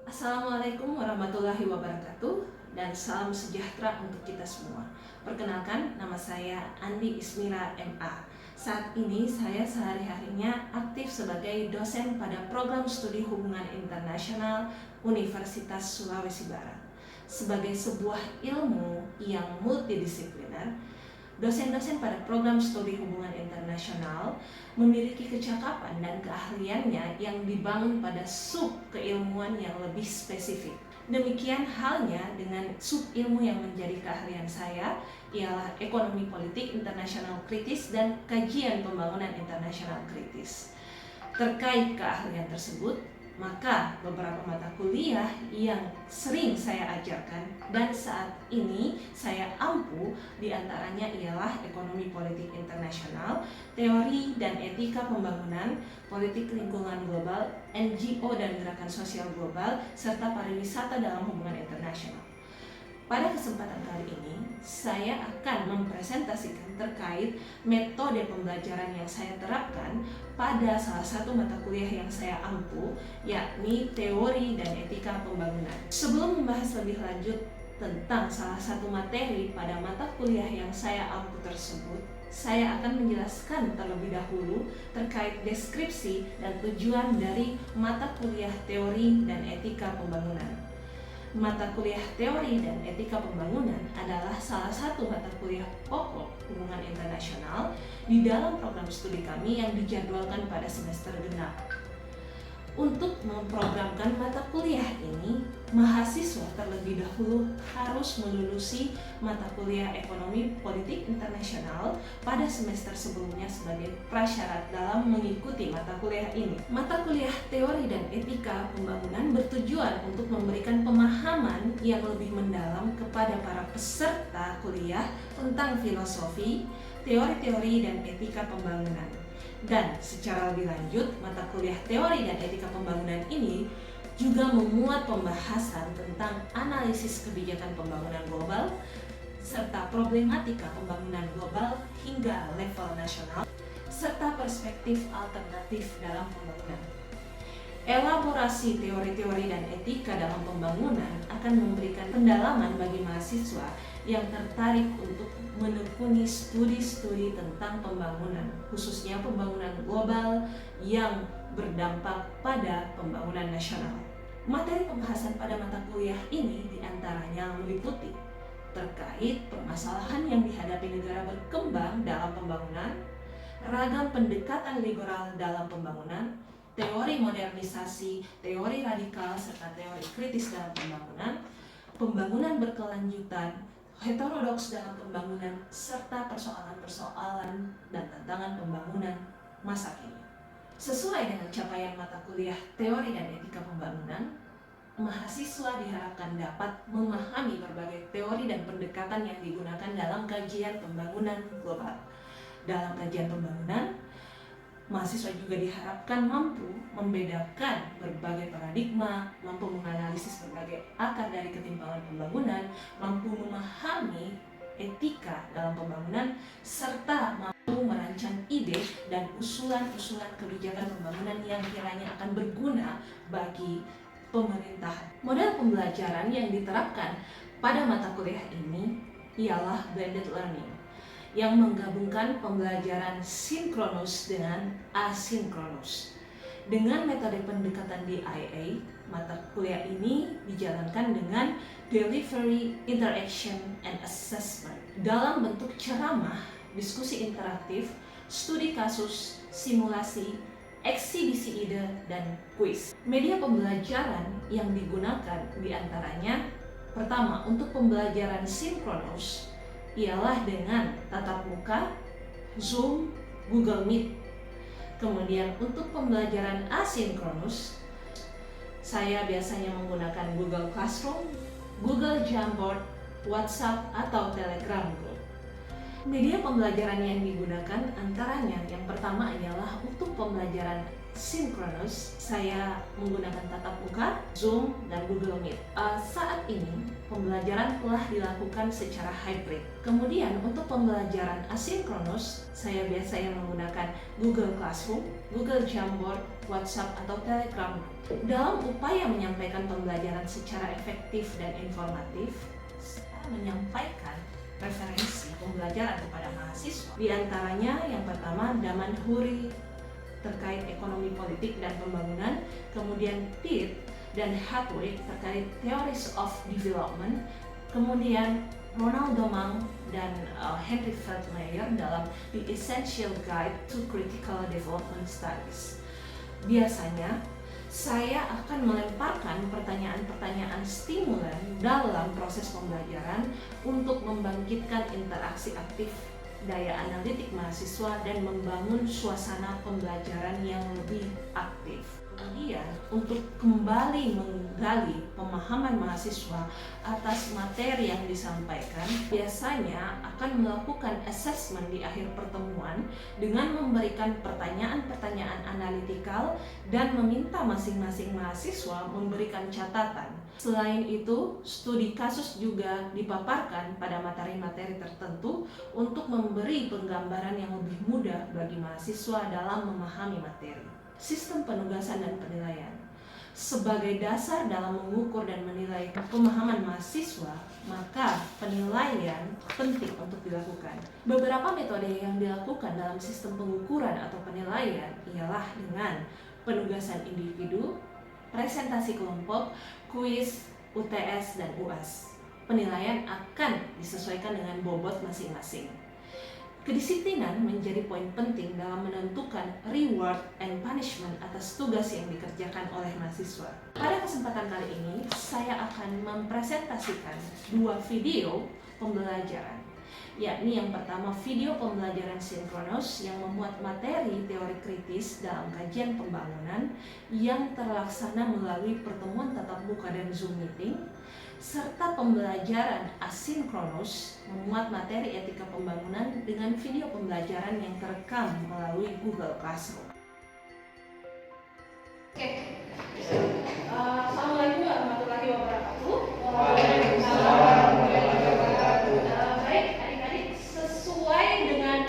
Assalamualaikum warahmatullahi wabarakatuh dan salam sejahtera untuk kita semua. Perkenalkan, nama saya Andi Ismira MA. Saat ini saya sehari-harinya aktif sebagai dosen pada program studi hubungan internasional Universitas Sulawesi Barat. Sebagai sebuah ilmu yang multidisipliner, dosen-dosen pada program studi hubungan internasional memiliki kecakapan dan keahliannya yang dibangun pada sub keilmuan yang lebih spesifik. Demikian halnya dengan sub ilmu yang menjadi keahlian saya, ialah ekonomi politik internasional kritis dan kajian pembangunan internasional kritis. Terkait keahlian tersebut, maka beberapa mata kuliah yang sering saya ajarkan dan saat ini saya ampu diantaranya ialah ekonomi politik internasional, teori dan etika pembangunan, politik lingkungan global, NGO dan gerakan sosial global, serta pariwisata dalam hubungan internasional. Pada kesempatan kali ini, saya akan mempresentasikan terkait metode pembelajaran yang saya terapkan pada salah satu mata kuliah yang saya ampu, yakni teori dan etika pembangunan. Sebelum membahas lebih lanjut tentang salah satu materi pada mata kuliah yang saya ampu tersebut, saya akan menjelaskan terlebih dahulu terkait deskripsi dan tujuan dari mata kuliah teori dan etika pembangunan. Mata kuliah teori dan etika pembangunan adalah salah satu mata kuliah pokok hubungan internasional di dalam program studi kami yang dijadwalkan pada semester genap. Untuk memprogramkan mata kuliah ini, mahasiswa terlebih dahulu harus melulusi mata kuliah ekonomi politik internasional pada semester sebelumnya sebagai prasyarat dalam mengikuti mata kuliah ini. Mata kuliah teori dan etika pembangunan bertujuan untuk memberikan pemahaman yang lebih mendalam kepada para peserta kuliah tentang filosofi, teori-teori dan etika pembangunan. Dan secara lebih lanjut, mata kuliah teori dan etika pembangunan ini juga memuat pembahasan tentang analisis kebijakan pembangunan global serta problematika pembangunan global hingga level nasional serta perspektif alternatif dalam pembangunan. Elaborasi teori-teori dan etika dalam pembangunan akan memberikan pendalaman bagi mahasiswa yang tertarik untuk menekuni studi-studi tentang pembangunan, khususnya pembangunan global yang berdampak pada pembangunan nasional. Materi pembahasan pada mata kuliah ini diantaranya meliputi terkait permasalahan yang dihadapi negara berkembang dalam pembangunan, ragam pendekatan liberal dalam pembangunan, teori modernisasi, teori radikal, serta teori kritis dalam pembangunan, pembangunan berkelanjutan, heterodoks dalam pembangunan, serta persoalan-persoalan dan tantangan pembangunan masa kini. Sesuai dengan capaian mata kuliah teori dan etika pembangunan, mahasiswa diharapkan dapat memahami berbagai teori dan pendekatan yang digunakan dalam kajian pembangunan global. Dalam kajian pembangunan, mahasiswa juga diharapkan mampu membedakan berbagai paradigma, mampu menganalisis berbagai akar dari ketimpangan pembangunan, mampu memahami etika dalam pembangunan, serta mampu merancang ide dan usulan-usulan kebijakan pembangunan yang kiranya akan berguna bagi pemerintahan. Model pembelajaran yang diterapkan pada mata kuliah ini ialah blended learning, yang menggabungkan pembelajaran sinkronus dengan asinkronus. Dengan metode pendekatan DIA, mata kuliah ini dijalankan dengan delivery, interaction, and assessment dalam bentuk ceramah, diskusi interaktif, studi kasus, simulasi, eksibisi ide, dan kuis. Media pembelajaran yang digunakan diantaranya, pertama, untuk pembelajaran sinkronus ialah dengan tatap muka, Zoom, Google Meet. Kemudian untuk pembelajaran asinkronus, saya biasanya menggunakan Google Classroom, Google Jamboard, WhatsApp, atau Telegram Group. Media pembelajaran yang digunakan antaranya yang pertama adalah untuk pembelajaran sinkronus, saya menggunakan tatap muka, Zoom, dan Google Meet. Saat ini, pembelajaran telah dilakukan secara hybrid. Kemudian, untuk pembelajaran asinkronus, saya biasanya menggunakan Google Classroom, Google Jamboard, WhatsApp, atau Telegram. Dalam upaya menyampaikan pembelajaran secara efektif dan informatif, saya menyampaikan referensi pembelajaran kepada mahasiswa. Di antaranya, yang pertama, Daman Huri terkait ekonomi politik dan pembangunan, kemudian Pitt dan Hartwig terkait theories of development, kemudian Ronald Domang dan Henry Feldmayer dalam The Essential Guide to Critical Development Studies. Biasanya, saya akan melemparkan pertanyaan-pertanyaan stimulan dalam proses pembelajaran untuk membangkitkan interaksi aktif, daya analitik mahasiswa, dan membangun suasana pembelajaran yang lebih aktif. Kemudian, untuk kembali menggali pemahaman mahasiswa atas materi yang disampaikan, biasanya akan melakukan assessment di akhir pertemuan dengan memberikan pertanyaan-pertanyaan analitikal dan meminta masing-masing mahasiswa memberikan catatan. Selain itu, studi kasus juga dipaparkan pada materi-materi tertentu untuk memberi penggambaran yang lebih mudah bagi mahasiswa dalam memahami materi. Sistem penugasan dan penilaian. Sebagai dasar dalam mengukur dan menilai pemahaman mahasiswa, maka penilaian penting untuk dilakukan. Beberapa metode yang dilakukan dalam sistem pengukuran atau penilaian ialah dengan penugasan individu, presentasi kelompok, kuis, UTS, dan UAS. Penilaian akan disesuaikan dengan bobot masing-masing. Kedisiplinan menjadi poin penting dalam menentukan reward and punishment atas tugas yang dikerjakan oleh mahasiswa. Pada kesempatan kali ini, saya akan mempresentasikan 2 video pembelajaran, yakni yang pertama video pembelajaran sinkronus yang memuat materi teori kritis dalam kajian pembangunan yang terlaksana melalui pertemuan tatap muka dan Zoom meeting, serta pembelajaran asinkronus memuat materi etika pembangunan dengan video pembelajaran yang terekam melalui Google Classroom. Oke. Assalamualaikum warahmatullahi wabarakatuh. Baik, adik-adik, sesuai dengan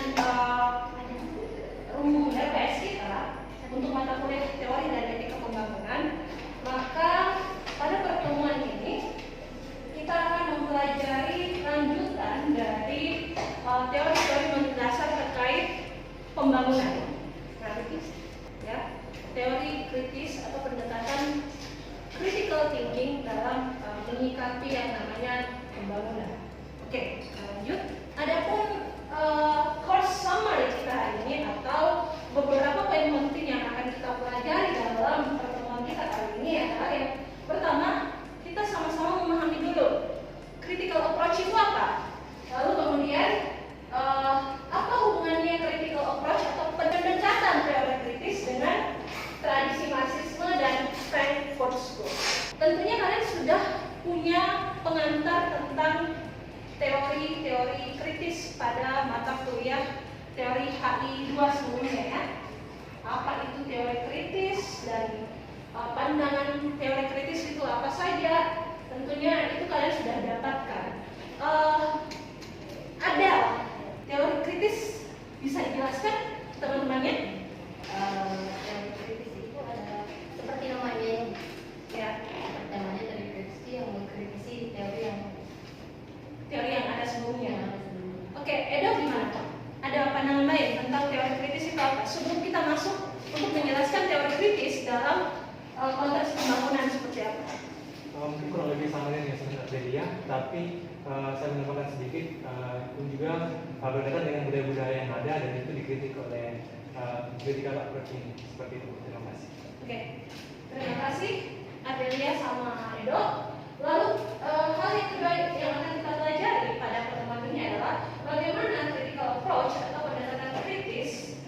rumus RPS kita untuk mata kuliah teori dan etika pembangunan, maka pada pertemuan ini kita akan mempelajari lanjutan dari teori-teori mendasar terkait pembangunan. Ya, teori kritis atau pendekatan critical thinking dalam menyikapi yang namanya pembangunan. Oke, lanjut. Adapun course summary kita hari ini atau beberapa poin penting yang akan kita pelajari dalam pertemuan kita kali ini adalah yang pertama, kita sama-sama memahami dulu critical approach itu apa. Lalu kemudian apa hubungannya critical approach atau pendekatan teori kritis dengan tradisi marxisme dan Frankfurt School. Tentunya kalian sudah punya pengantar tentang teori-teori kritis pada mata kuliah teori HI 2 sebelumnya ya. Apa itu teori kritis dan pandangan teori kritis itu apa saja? Tentunya itu kalian sudah dapatkan. Ada teori kritis, bisa dijelaskan teman-temannya? Teori kritis itu ada seperti namanya Ya, namanya teori kritis itu yang mengkritisi teori yang ada sebelumnya. yang ada sebelumnya. Oke, Edo gimana? Ada pandangan lain tentang teori kritis itu apa? Sebelum kita masuk untuk menjelaskan teori kritis dalam konteks pembangunan seperti apa? Mungkin kurang lebih sama dengan yang sudah Delia, tapi saya menambahkan sedikit itu juga berkaitan dengan budaya-budaya yang ada dan itu dikritik oleh critical approach ini. Seperti itu. Terima kasih. Oke, terima kasih Adelia sama Edo. Lalu hal yang kedua yang akan kita pelajari pada pertemuan ini adalah bagaimana critical approach atau pendekatan kritis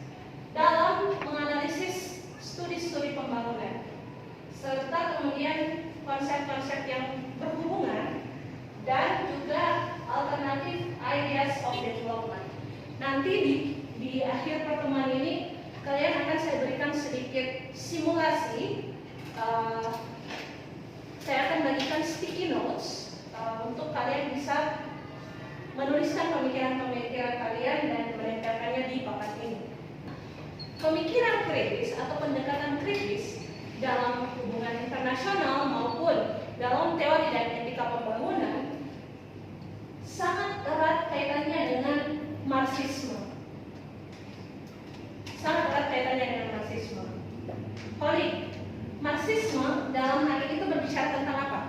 dalam menganalisis studi-studi pembangunan, serta kemudian konsep-konsep yang berhubungan dan juga alternatif ideas of development. Nanti di akhir pertemuan ini kalian akan saya berikan sedikit simulasi. Saya akan bagikan sticky notes untuk kalian bisa menuliskan pemikiran-pemikiran kalian dan menempelkannya di papan ini. Pemikiran kritis atau pendekatan kritis dalam hubungan internasional maupun dalam teori dan etika pembangunan sangat erat kaitannya dengan Marxisme. Sangat erat kaitannya dengan Marxisme. Holly, Marxisme dalam hal ini itu berbicara tentang apa?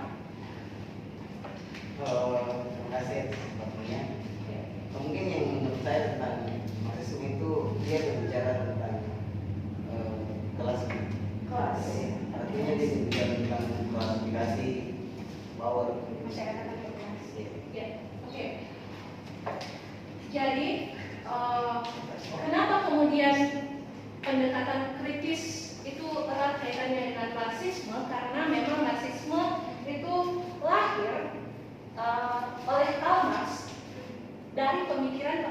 Terima kasih atas waktunya. Mungkin yang menurut saya tentang Marxisme itu dia berbicara tentang kelas. Artinya dia berbicara tentang klasifikasi power Masyarakat kelas. Ya, oke. Jadi kenapa kemudian pendekatan kritis itu erat kaitannya dengan Marxisme? Karena memang Marxisme itu lahir oleh Karl Marx dari pemikiran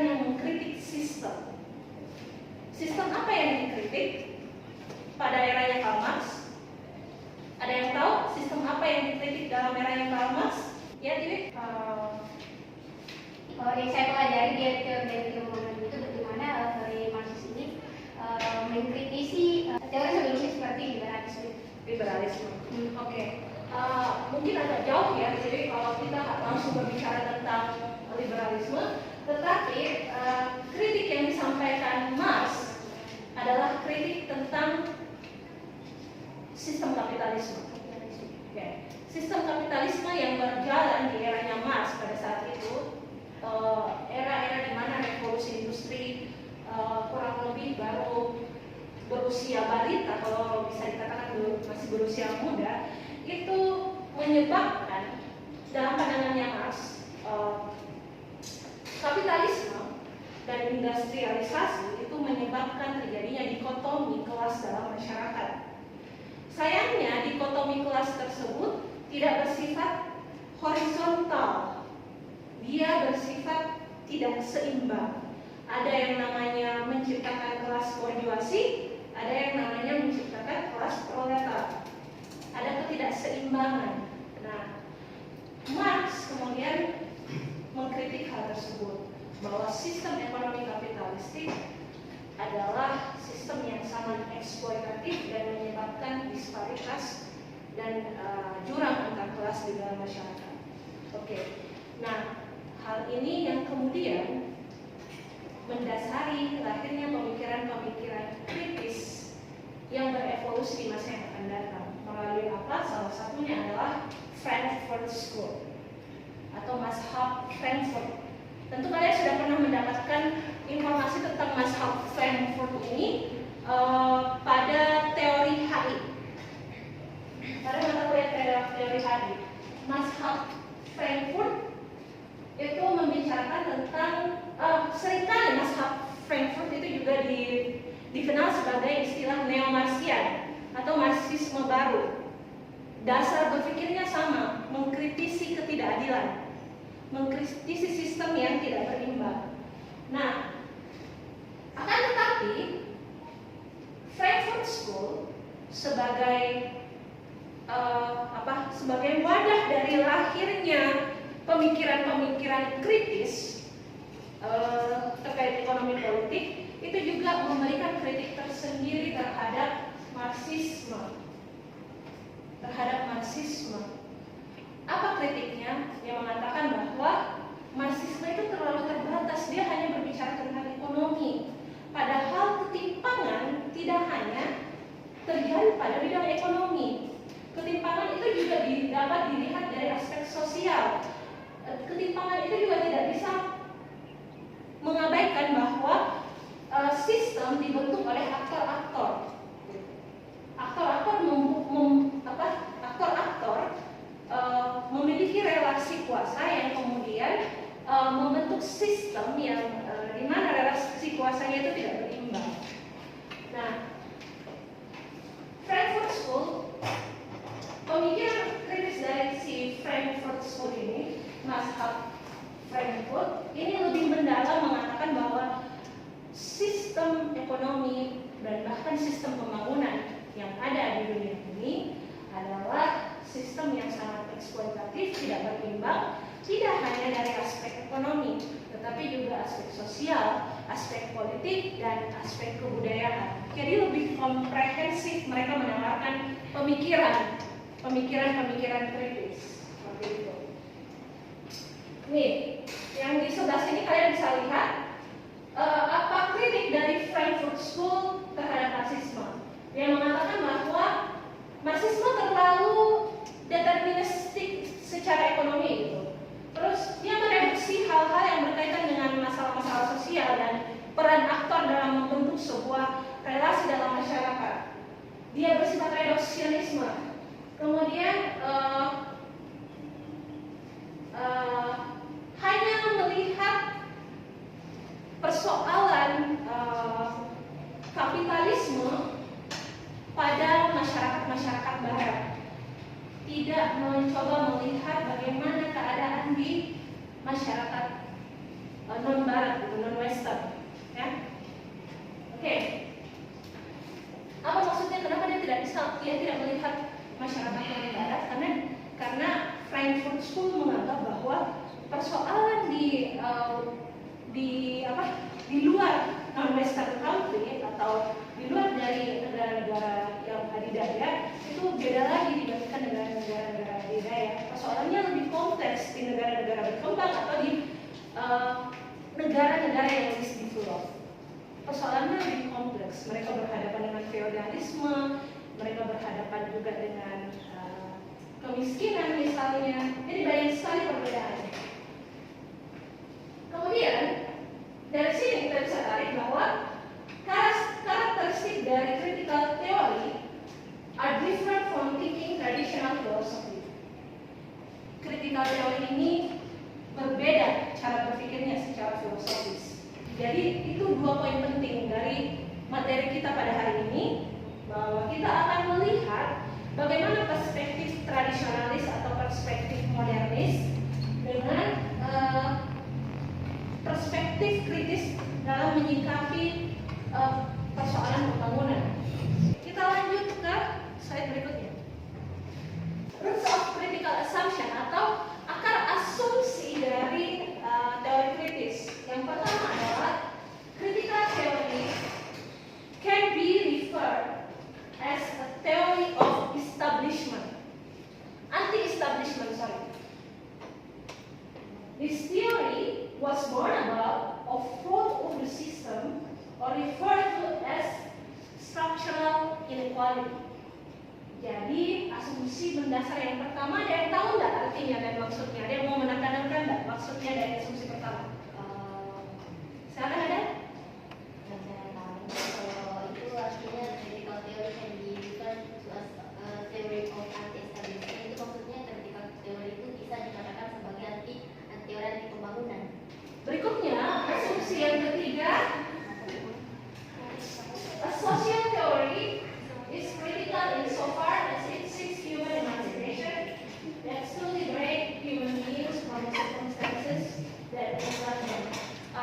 yang mengkritik sistem. Sistem apa yang dikritik pada eranya Karl Marx? Ada yang tahu sistem apa yang dikritik dalam eranya Karl Marx? Ya, Dewi? Yang saya pelajari di teori pembangunan itu bagaimana teori Marxis ini mengkritisi teori sebelumnya seperti Liberalisme. Oke. Mungkin agak jauh ya, jadi kalau kita langsung berbicara tentang liberalisme, tetapi kritik yang disampaikan Marx adalah kritik tentang sistem kapitalisme. Okay. Sistem kapitalisme yang berjalan di eranya Marx pada saat itu, era-era di mana revolusi industri kurang lebih baru berusia balita, kalau bisa dikatakan masih berusia muda, itu menyebabkan dalam pandangannya Marx kapitalisme dan industrialisasi itu menyebabkan terjadinya dikotomi kelas dalam masyarakat. Sayangnya dikotomi kelas tersebut tidak bersifat horizontal, dia bersifat tidak seimbang. Ada yang namanya menciptakan kelas borjuasi, ada yang namanya menciptakan kelas proletar. Ada ketidakseimbangan. Nah, Marx kemudian mengkritik hal tersebut, bahwa sistem ekonomi kapitalistik adalah sistem yang sangat eksploitatif dan menyebabkan disparitas dan jurang antar kelas di dalam masyarakat. Oke. Nah, hal ini yang kemudian mendasari lahirnya pemikiran-pemikiran kritis yang berevolusi di masa yang akan datang. Melalui apa? Salah satunya adalah Frankfurt School atau Mazhab Frankfurt. Tentu kalian sudah pernah mendapatkan informasi tentang Mazhab Frankfurt ini pada teori HI. Pada mata kuliah teori HI, Mazhab Frankfurt itu membicarakan tentang seringkali Mazhab Frankfurt itu juga dikenal sebagai istilah neo-Marxian atau Marxisme baru. Dasar berpikirnya sama, mengkritisi ketidakadilan, mengkritisi sistem yang tidak berimbang. Nah, akan tetapi Frankfurt School sebagai sebagai wadah dari lahirnya pemikiran-pemikiran kritis terkait ekonomi politik, itu juga memberikan kritik tersendiri terhadap Marxisme. Apa kritiknya? Yang mengatakan bahwa Marxisme itu terlalu terbatas, dia hanya berbicara tentang ekonomi. Padahal ketimpangan tidak hanya terjadi pada bidang ekonomi. Ketimpangan itu juga dapat dilihat dari aspek sosial. Ketimpangan itu juga tidak bisa mengabaikan bahwa sistem dibentuk oleh aktor-aktor. Aktor-aktor memiliki relasi kuasa yang kemudian membentuk sistem yang di mana relasi kuasanya itu tidak berimbang. Nah, Frankfurt School, pemikiran kritis dari si Frankfurt School ini, Mazhab Frankfurt, ini lebih mendalam mengatakan bahwa sistem sistem ekonomi dan bahkan sistem pembangunan yang ada di dunia ini adalah sistem yang sangat eksploitatif, tidak berimbang, tidak hanya dari aspek ekonomi, tetapi juga aspek sosial, aspek politik, dan aspek kebudayaan. Jadi lebih komprehensif, mereka menawarkan pemikiran kritis seperti itu. Nih, yang di sebelah sini kalian bisa lihat apa kritik dari Frankfurt School terhadap Marxisme. Dia mengatakan bahwa Marxisme terlalu deterministik secara ekonomi gitu. Terus dia mereduksi hal-hal yang berkaitan dengan masalah-masalah sosial dan peran aktor dalam membentuk sebuah relasi dalam masyarakat. Dia bersifat reduksionisme. Kemudian hanya melihat persoalan kapitalisme pada masyarakat barat, tidak mencoba melihat bagaimana keadaan di masyarakat non barat, non-western, ya. Oke. Apa maksudnya? Kenapa dia tidak melihat masyarakat non barat? Karena Frankfurt School menganggap bahwa persoalan di luar non-western country atau di luar dari negara-negara yang adidaya itu beda lagi dibandingkan negara-negara adidaya. Persoalannya lebih kompleks di negara-negara berkembang atau di negara-negara yang lebih develop. Persoalannya lebih kompleks. Mereka berhadapan dengan feodalisme, mereka berhadapan juga dengan kemiskinan misalnya. Jadi banyak sekali perbedaannya. Kemudian dari sini kita bisa tarik bahwa karakteristik dari critical theory are different from thinking traditional philosophy. Critical theory ini berbeda cara berpikirnya secara filosofis. Jadi itu dua poin penting dari materi kita pada hari ini, bahwa kita akan melihat bagaimana perspektif tradisionalis atau perspektif modernis dengan perspektif kritis dalam menyikapi persoalan pembangunan. Kita lanjut ke slide berikutnya. Roots of critical assumption atau akar asumsi dari teori kritis. Yang pertama adalah critical theory can be referred as a theory of establishment, anti-establishment. This theory was born about a fault of the system, or referred to as structural inequality. Jadi asumsi mendasar yang pertama, ada yang tahu nggak artinya dan maksudnya? Ada yang mau menekankan nggak maksudnya dari asumsi pertama? Silakan ada? Kalau itu artinya critical theory can be referred to as theory of anti-establishment. Itu maksudnya critical theory itu bisa dikatakan sebagai teori anti pembangunan. Berikutnya asumsi yang ketiga, a social theory is critical insofar as it seeks human emancipation that to liberate human beings from circumstances that enslave them.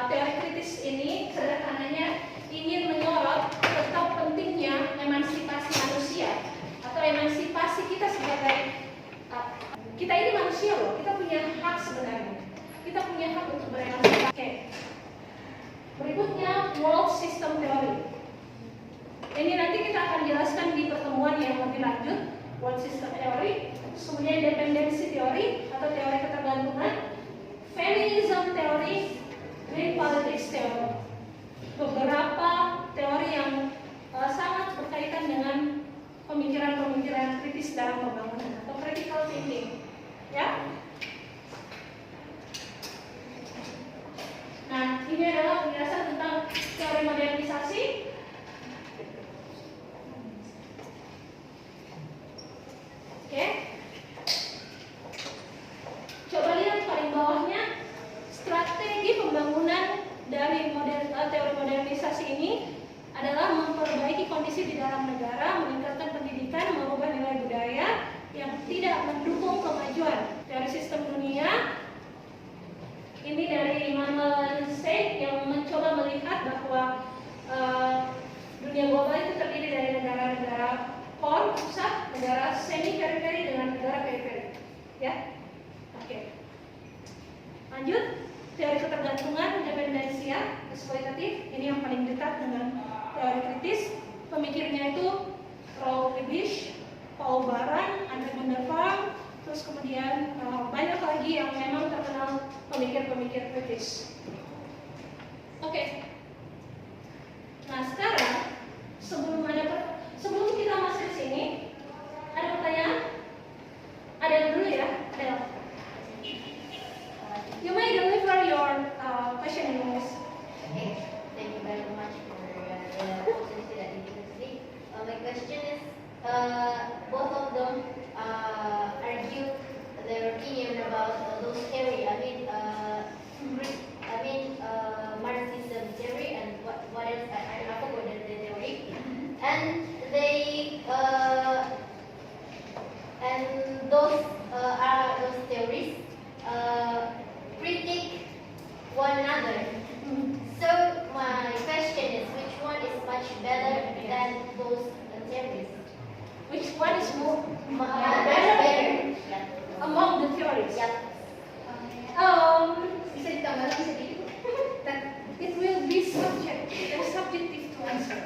Teori kritis ini sederhananya ingin menyorot tetap pentingnya emansipasi manusia atau emansipasi kita sebagai kita ini manusia loh, kita punya hak sebenarnya, kita punya hak untuk beremansipasi. Oke. Berikutnya world system theory. Ini nanti kita akan jelaskan di pertemuan yang lebih lanjut. World system theory, kemudian dependency theory atau teori ketergantungan, feminism theory, green politics theory. Beberapa teori yang sangat berkaitan dengan pemikiran-pemikiran kritis dalam pembangunan atau critical thinking, ya. Nah, ini adalah penjelasan tentang teori modernisasi. Oke. Coba lihat paling bawahnya, strategi pembangunan dari teori modernisasi ini adalah memperbaiki kondisi di dalam negara, meningkatkan pendidikan, mengubah nilai budaya yang tidak mendukung kemajuan. Teori sistem dunia ini dari Immanuel Kant yang mencoba melihat bahwa pon pusat, negara semi periferi dengan negara periferi. Ya, oke. Lanjut, teori ketergantungan, dependensia, eksploitatif. Ini yang paling dekat dengan teori kritis. Pemikirnya itu Raul Leblich, Paul Baran, Andre van der Waal, terus kemudian banyak lagi yang memang terkenal pemikir-pemikir kritis. Oke. Nah sekarang sebelum kita masuk ke sini, ada pertanyaan? Ada yang dulu ya? Ada yang? You may deliver your question in English. Okay, thank you very much for the opportunity that you gave today. My question is, both of them argue their opinion about those theory. Marxism theory and what else? I forgot the theory. And they and those theories critique one another. So my question is, which one is much better than those theories? Which one is more Better. Yeah. among the theories? Yeah. Bisa ditambahkan sedikit? That it will be subjective to answer.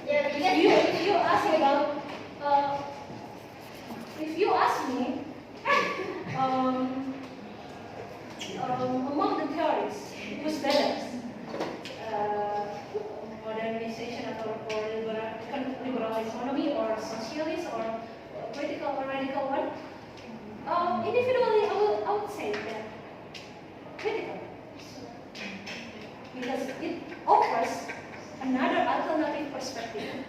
Yeah, because If you ask about, if you ask me, among the theories, who's better? Modernization atau liberal economy, or socialist, or critical or radical one? Individually, I would say that critical, because it offers another alternative perspective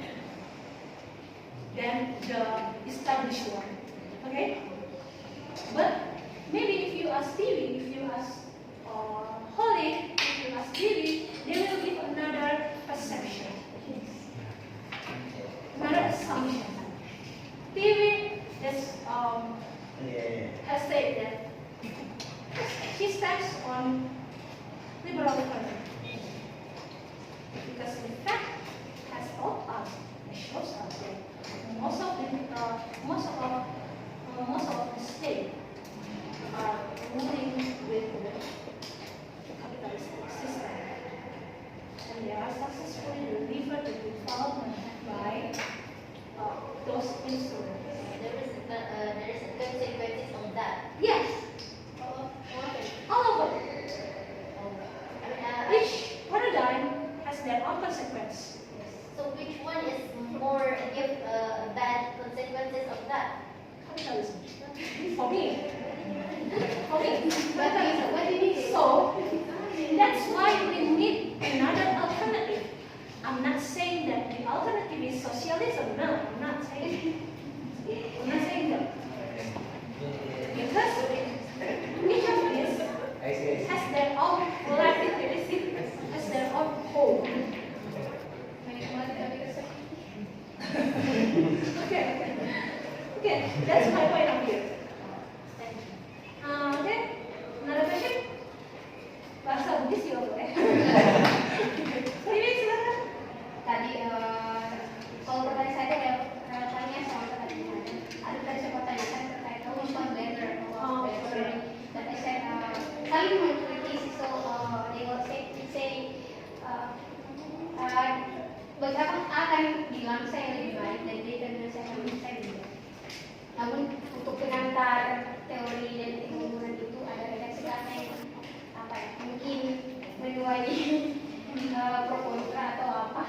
than the established one. Okay? But maybe if you ask TV, if you ask Holly, if you ask Bibi, they will give another perception, another assumption. TV has said that she stands on liberal economy because in fact has taught us, it shows us that most of the state are ruling with the capitalistic system, and they are successfully delivered the development by those instruments. there is consequences of that. Yes, all of it. Each paradigm has their own consequence. So which one is more give bad consequences of that? Capitalism. For me. For me. What do you mean? So, that's why we need another alternative. I'm not saying that the alternative is socialism. No, I'm not saying that. Because each of these has their own characteristic, has their own whole. Okay, that's my point of view. Okay, another question? Bahasa Bugis juga boleh. Ini silakan. Tadi kalau pertanyaan saya ada relevannya sama pertanyaan ada tadi saya mau tanyakan terkait which one better or better. Dan saya saling mengkritisi so they will say bagi apa akan bilang saya lebih baik dan dia dan saya akan bilang saya lebih baik. Namun untuk pengantar teori dan ilmuwan itu ada redaksi kata yang mungkin menuai pro kontra atau apa.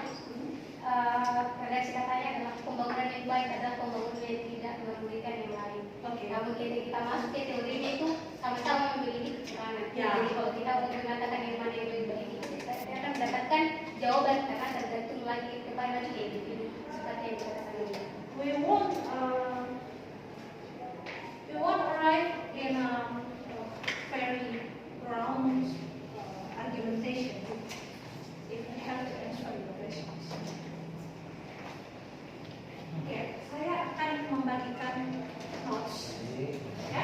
Redaksi katanya adalah pembangunan yang baik adalah pembangunan yang tidak merugikan yang lain. Oke. Namun ketika kita masuk ke teorinya itu sama-sama memiliki kekurangan. Ya. Jadi kalau kita untuk mengatakan yang mana yang lebih baik kita akan mendapatkan jawaban karena tergantung lagi kepada individu seperti yang kita katakan. We won't arrive in a very round argumentation if we have to answer your questions. Oke, saya akan membagikan notes. Ya.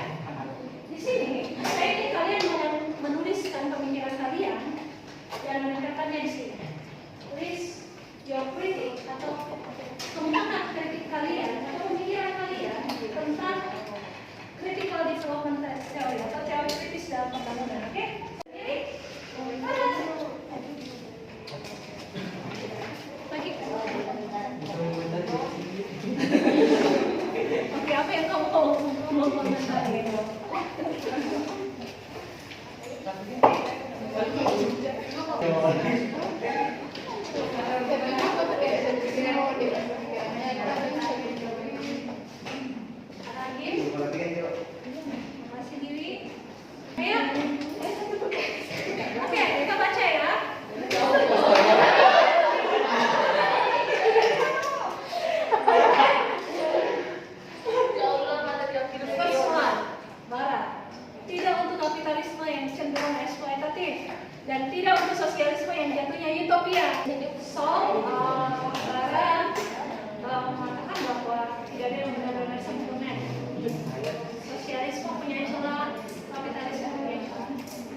Di sini, saya ingin kalian menuliskan pemikiran kalian dan menempelkannya di sini. Tulis your critic atau kemudian kritik mengomentari. Masih diri. Ayo. Oke, kita baca ya. First one, Bara. Tidak untuk kapitalisme yang cenderung eksploitatif dan tidak untuk sosialisme yang jatuhnya utopia. So, Bara mengatakan bahwa tidak ada yang benar-benar sempurna. Sosialisme punya celah, kapitalisme punya celah.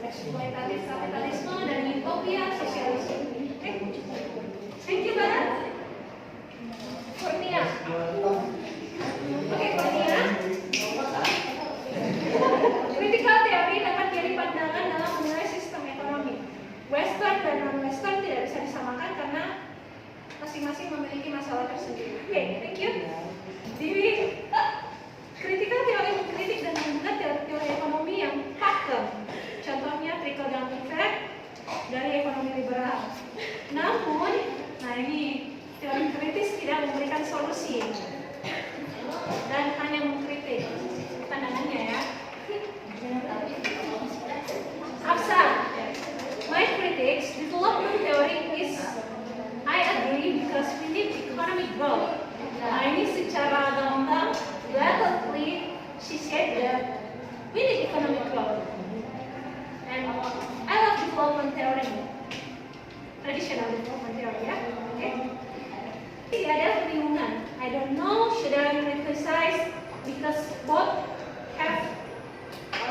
Eksploitatif kapitalisme dan utopia sosialisme. Thank you, Bara. Kurnia. Oke, Kurnia. Critical theory dapat jadi pandangan dalam menilai sistem ekonomi. Western dan non-Western tidak bisa disamakan karena masing-masing memiliki masalah tersendiri. Oke, thank you. Dewi, critical theory mengkritik dan mengugat teori ekonomi yang pakem. Contohnya trickle down effect dari ekonomi liberal. Namun, nah ini teori kritis tidak memberikan solusi dan hanya mengkritik pandangannya ya. Afsa, my critics, development theory is, I agree because we need economic growth. Nah ini secara gamblang, blatantly, she said that we need economic growth. And I love development theory, traditional development theory ya. Okay. Tidak ada kebingungan. I don't know should I emphasize because both have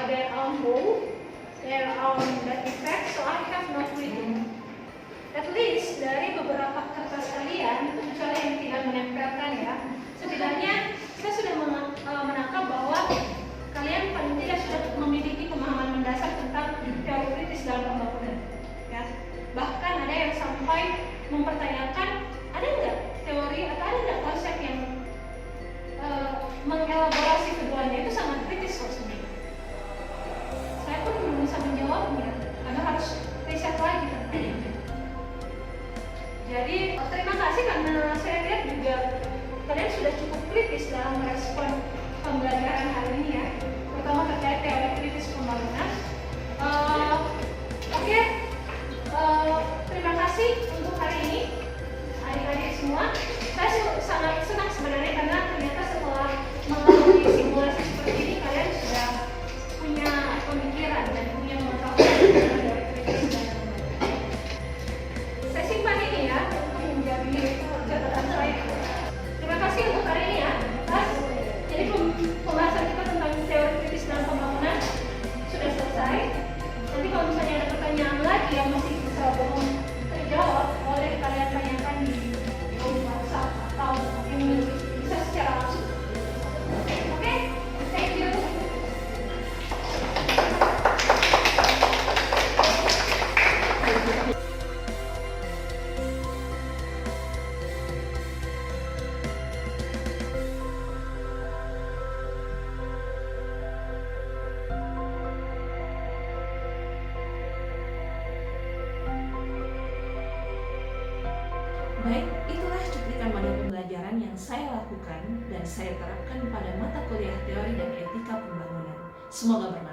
their own role, their own bad effect, so I have no freedom. At least dari beberapa kertas kalian, kecuali yang tidak menempelkan ya, setidaknya saya sudah menangkap bahwa kalian paling tidak sudah memiliki pemahaman mendasar tentang teori kritis dalam pembangunan. Ya. Bahkan ada yang sampai mempertanyakan, ada nggak teori atau ada nggak konsep yang mengelaborasi keduanya itu sangat kritis loh sebenarnya. Saya pun belum bisa menjawabnya, karena harus riset lagi. Jadi terima kasih karena saya lihat juga kalian sudah cukup kritis dalam merespon pembelajaran hari ini ya, terutama terkait teori kritis pembangunan. Oke, terima kasih untuk hari ini adik-adik semua. Saya sangat senang sebenarnya karena ternyata setelah melalui simulasi seperti ini kalian sudah punya pemikiran dan punya pengetahuan tentang teori kritis dan pembangunan. Saya simpan ini ya untuk menjadi catatan saya. Terima kasih untuk hari ini ya. Jadi pembahasan kita tentang teori kritis dan pembangunan sudah selesai. Nanti kalau misalnya ada pertanyaan lagi yang masih bisa belum terjawab, boleh kalian tanyakan di WhatsApp atau email, bisa secara langsung. Oke, thank you. Baik, itulah cuplikan model pembelajaran yang saya lakukan dan saya terapkan pada mata kuliah teori dan etika pembangunan. Semoga bermanfaat.